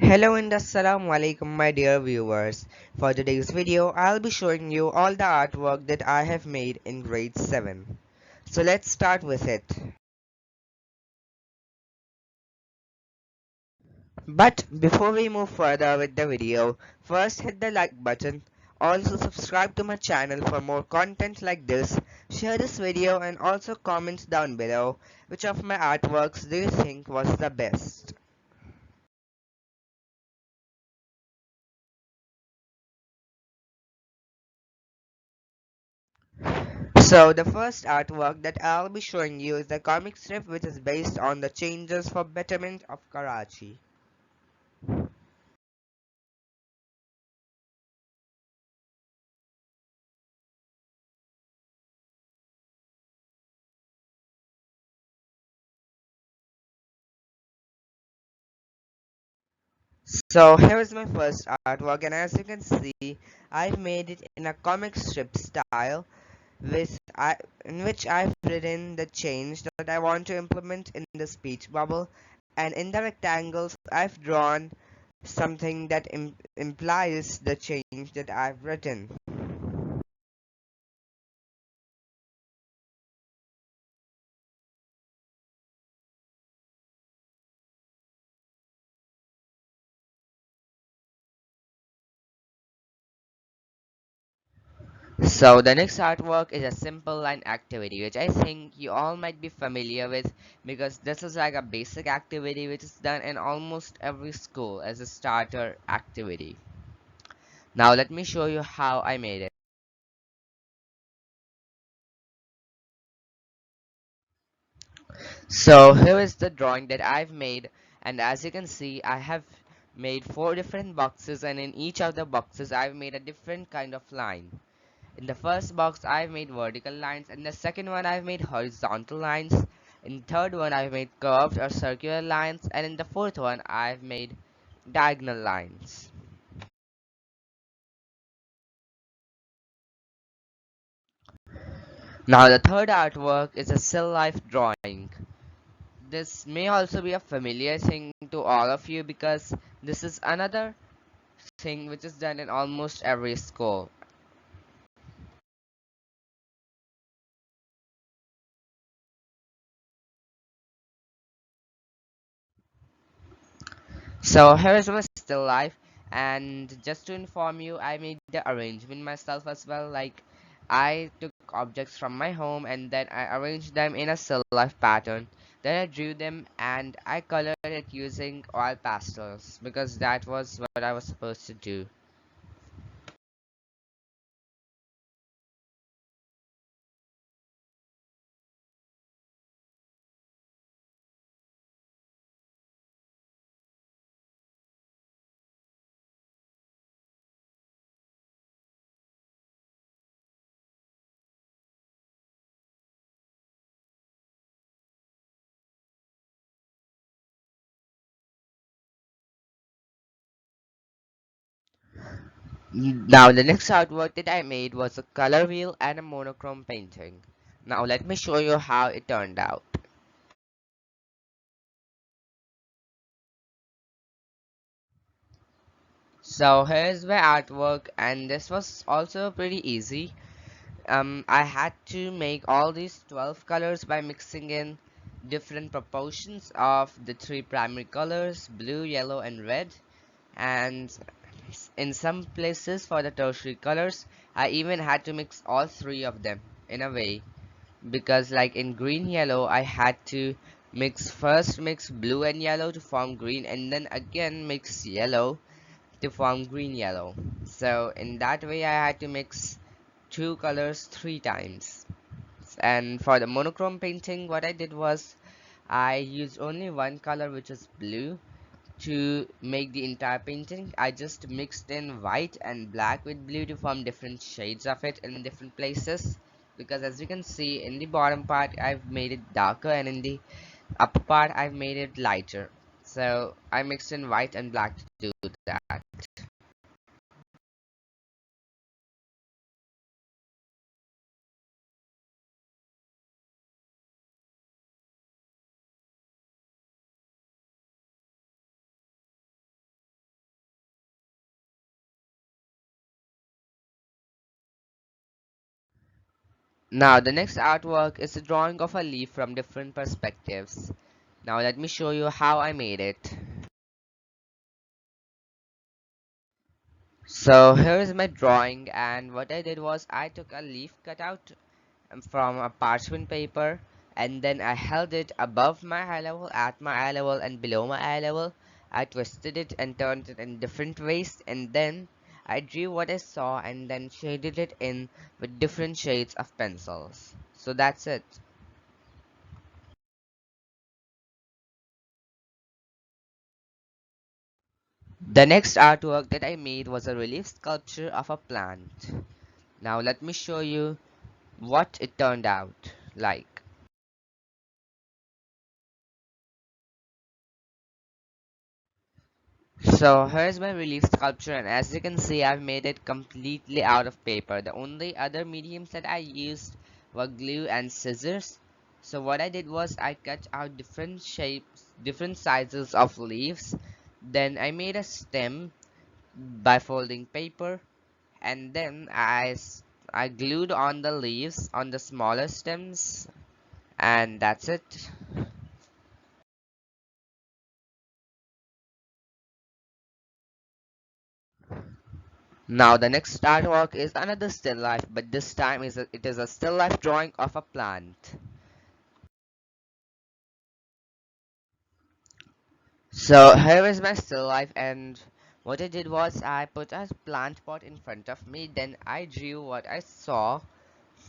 Hello and assalamu alaikum my dear viewers. For today's video, I'll be showing you all the artwork that I have made in grade 7. So let's start with it. But before we move further with the video, first hit the like button. Also subscribe to my channel for more content like this. Share this video and also comment down below which of my artworks do you think was the best. So the first artwork that I'll be showing you is the comic strip which is based on the changes for betterment of Karachi. So here is my first artwork, and as you can see, I've made it in a comic strip style in which I've written the change that I want to implement in the speech bubble, and in the rectangles I've drawn something that implies the change that I've written. So the next artwork is a simple line activity which I think you all might be familiar with because this is like a basic activity which is done in almost every school as a starter activity. Now let me show you how I made it. So here is the drawing that I've made, and as you can see I have made 4 different boxes, and in each of the boxes I've made a different kind of line. In the first box, I've made vertical lines. In the second one, I've made horizontal lines. In the third one, I've made curved or circular lines. And in the fourth one, I've made diagonal lines. Now, the third artwork is a still life drawing. This may also be a familiar thing to all of you because this is another thing which is done in almost every school. So here is my still life, and just to inform you, I made the arrangement myself as well. Like I took objects from my home and then I arranged them in a still life pattern. Then I drew them and I colored it using oil pastels because that was what I was supposed to do. Now the next artwork that I made was a color wheel and a monochrome painting. Now let me show you how it turned out. So here's my artwork, and this was also pretty easy. I had to make all these 12 colors by mixing in different proportions of the 3 primary colors, blue, yellow, and red. And in some places for the tertiary colors, I even had to mix all 3 of them in a way. Because like in green yellow, I had to mix blue and yellow to form green, and then again mix yellow to form green yellow. So in that way I had to mix 2 colors 3 times. And for the monochrome painting, what I did was I used only one color, which is blue, to make the entire painting. I just mixed in white and black with blue to form different shades of it in different places, because as you can see in the bottom part I've made it darker and in the upper part I've made it lighter. So I mixed in white and black to do that. Now the next artwork is a drawing of a leaf from different perspectives. Now let me show you how I made it. So here is my drawing, and what I did was I took a leaf cutout from a parchment paper, and then I held it above my eye level, at my eye level, and below my eye level. I twisted it and turned it in different ways, and then I drew what I saw and then shaded it in with different shades of pencils. So that's it. The next artwork that I made was a relief sculpture of a plant. Now let me show you what it turned out like. So here's my relief sculpture, and as you can see, I've made it completely out of paper. The only other mediums that I used were glue and scissors. So what I did was I cut out different shapes, different sizes of leaves. Then I made a stem by folding paper, and then I glued on the leaves on the smaller stems, and that's it. Now the next artwork is another still life, but this time it is a still life drawing of a plant. So here is my still life, and what I did was I put a plant pot in front of me, then I drew what I saw,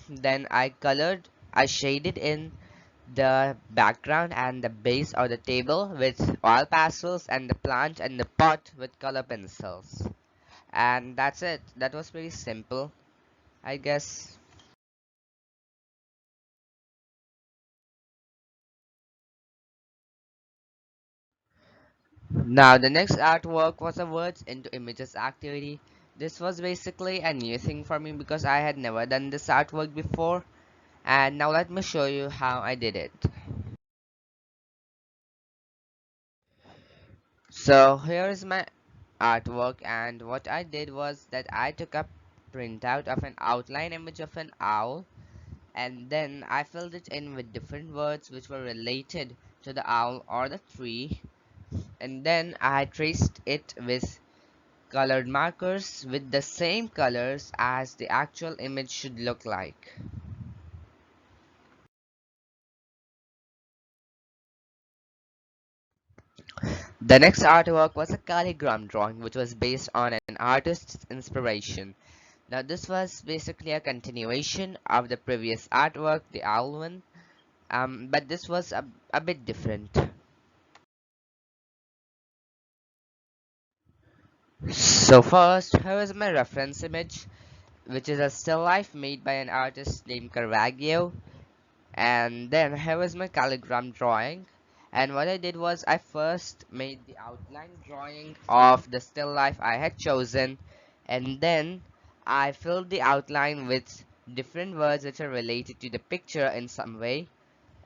then I shaded in the background and the base or the table with oil pastels, and the plant and the pot with color pencils. And that's it. That was pretty simple, I guess. Now, the next artwork was a words into images activity. This was basically a new thing for me because I had never done this artwork before. And now let me show you how I did it. So here is my artwork, and what I did was that I took a printout of an outline image of an owl, and then I filled it in with different words which were related to the owl or the tree, and then I traced it with colored markers with the same colors as the actual image should look like. The next artwork was a calligram drawing which was based on an artist's inspiration. Now this was basically a continuation of the previous artwork, the owl one, but this was a bit different. So first, here is my reference image, which is a still life made by an artist named Caravaggio. And then here was my calligram drawing, and what I did was I first made the outline drawing of the still life I had chosen, and then I filled the outline with different words which are related to the picture in some way,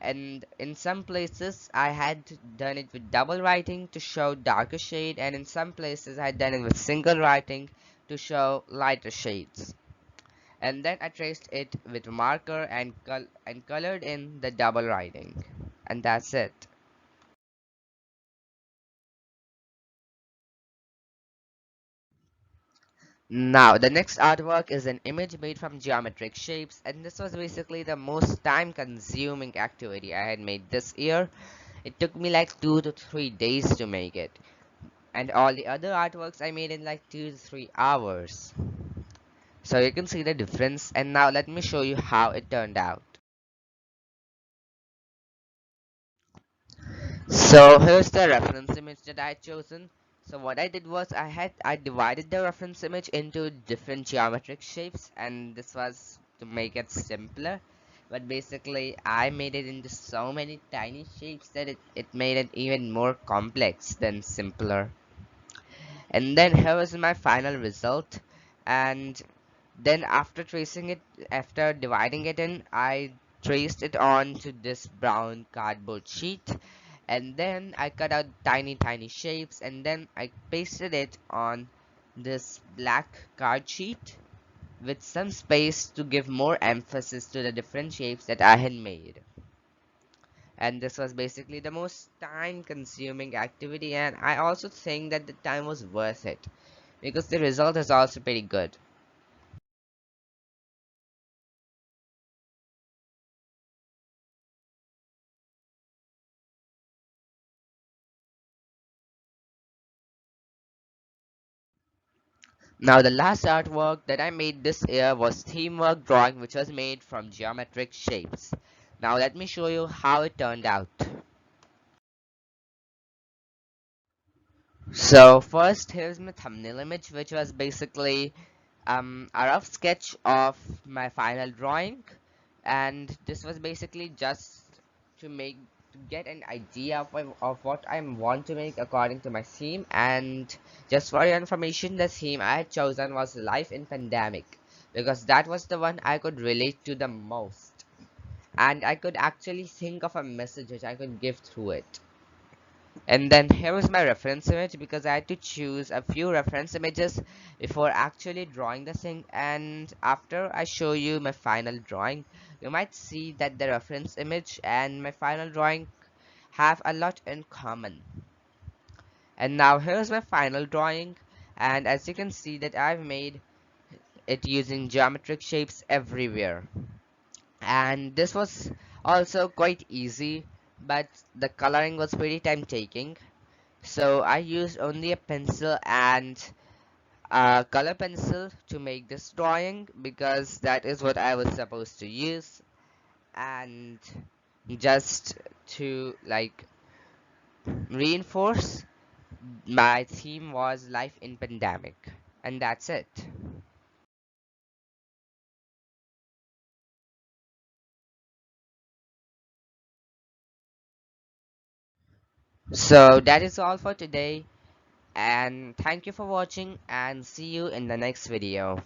and in some places I had done it with double writing to show darker shade, and in some places I had done it with single writing to show lighter shades, and then I traced it with marker and colored in the double writing, and that's it. Now the next artwork is an image made from geometric shapes, and this was basically the most time consuming activity I had made this year. It took me like 2 to 3 days to make it, and all the other artworks I made in like 2 to 3 hours. So you can see the difference, and now let me show you how it turned out. So here's the reference image that I had chosen. So what I did was I divided the reference image into different geometric shapes, and this was to make it simpler. But basically I made it into so many tiny shapes that it made it even more complex than simpler. And then here was my final result, and then after dividing it in, I traced it onto this brown cardboard sheet, and then I cut out tiny shapes, and then I pasted it on this black card sheet, with some space to give more emphasis to the different shapes that I had made. And this was basically the most time consuming activity, and I also think that the time was worth it because the result is also pretty good. Now the last artwork that I made this year was teamwork drawing, which was made from geometric shapes. Now let me show you how it turned out. So first here's my thumbnail image, which was basically a rough sketch of my final drawing, and this was basically just to make to get an idea of what I want to make according to my theme. And just for your information, the theme I had chosen was life in pandemic because that was the one I could relate to the most, and I could actually think of a message which I could give through it. And then here is my reference image because I had to choose a few reference images before actually drawing the thing. And after I show you my final drawing, you might see that the reference image and my final drawing have a lot in common. And now here's my final drawing, and as you can see that I've made it using geometric shapes everywhere. And this was also quite easy, but the coloring was pretty time taking. So I used only a pencil and a color pencil to make this drawing because that is what I was supposed to use, and just to like reinforce my theme was life in pandemic, and that's it. So that is all for today, and thank you for watching, and see you in the next video.